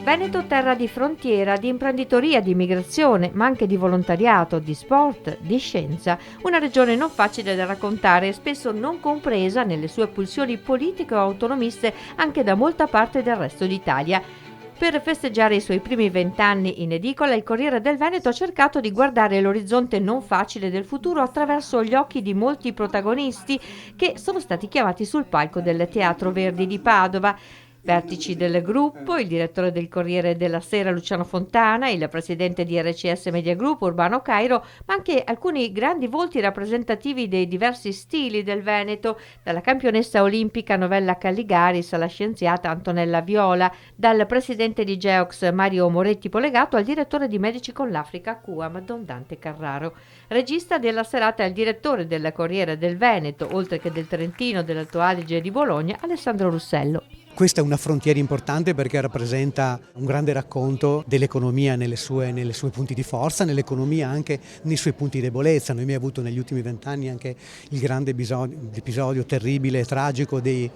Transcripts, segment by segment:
Veneto terra di frontiera, di imprenditoria, di immigrazione, ma anche di volontariato, di sport, di scienza. Una regione non facile da raccontare e spesso non compresa nelle sue pulsioni politiche o autonomiste anche da molta parte del resto d'Italia. Per festeggiare i suoi primi 20 anni in edicola, il Corriere del Veneto ha cercato di guardare l'orizzonte non facile del futuro attraverso gli occhi di molti protagonisti che sono stati chiamati sul palco del Teatro Verdi di Padova. Vertici del gruppo, il direttore del Corriere della Sera Luciano Fontana, il presidente di RCS Media Group Urbano Cairo, ma anche alcuni grandi volti rappresentativi dei diversi stili del Veneto, dalla campionessa olimpica Novella Calligaris alla scienziata Antonella Viola, dal presidente di Geox Mario Moretti Polegato al direttore di Medici con l'Africa QAM Don Dante Carraro. Regista della serata è il direttore del Corriere del Veneto, oltre che del Trentino, dell'Alto Adige e di Bologna, Alessandro Russello. Questa è una frontiera importante perché rappresenta un grande racconto dell'economia nelle sue punti di forza, nell'economia anche nei suoi punti di debolezza. Noi abbiamo avuto negli ultimi 20 anni anche il grande episodio terribile e tragico dei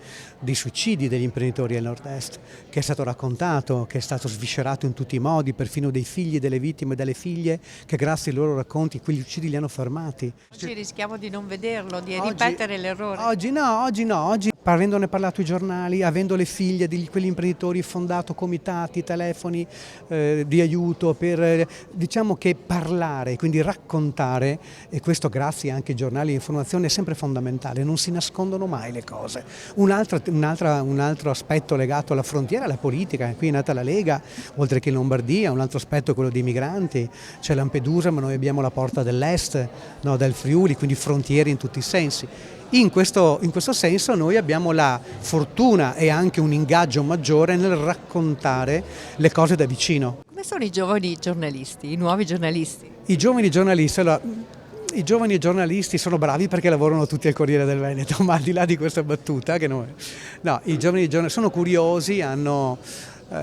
suicidi degli imprenditori del nord-est, che è stato raccontato, che è stato sviscerato in tutti i modi, perfino dei figli delle vittime e delle figlie che grazie ai loro racconti quegli uccidi li hanno fermati. Oggi rischiamo di non vederlo, di ripetere l'errore. Oggi no, avendone parlato i giornali, avendo le figlie di quegli imprenditori fondato comitati, telefoni di aiuto per diciamo che parlare, quindi raccontare, e questo grazie anche ai giornali di informazione è sempre fondamentale, non si nascondono mai le cose. Un altro aspetto legato alla frontiera è la politica, qui è nata la Lega, oltre che in Lombardia, un altro aspetto è quello dei migranti, c'è Lampedusa ma noi abbiamo la porta dell'est, no, del Friuli, quindi frontiere in tutti i sensi. In questo senso noi abbiamo la fortuna e anche un ingaggio maggiore nel raccontare le cose da vicino. Come sono i giovani giornalisti, i nuovi giornalisti? I giovani giornalisti sono bravi perché lavorano tutti al Corriere del Veneto, ma al di là di questa battuta, i giovani giornalisti sono curiosi,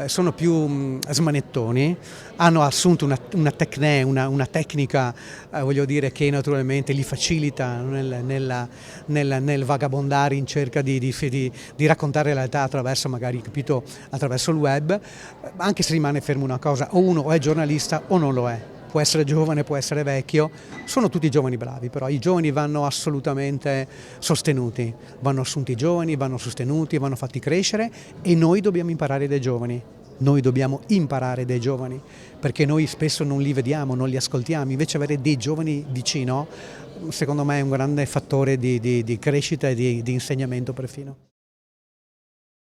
sono più smanettoni, hanno assunto una tecnica, voglio dire, che naturalmente li facilita nel vagabondare in cerca di raccontare la realtà attraverso magari, capito, attraverso il web, anche se rimane fermo una cosa, o uno è giornalista o non lo è. Può essere giovane, può essere vecchio, sono tutti giovani bravi, però i giovani vanno assolutamente sostenuti, vanno assunti i giovani, vanno sostenuti, vanno fatti crescere e noi dobbiamo imparare dai giovani. Noi dobbiamo imparare dai giovani, perché noi spesso non li vediamo, non li ascoltiamo, invece avere dei giovani vicino, secondo me è un grande fattore di crescita e di insegnamento perfino.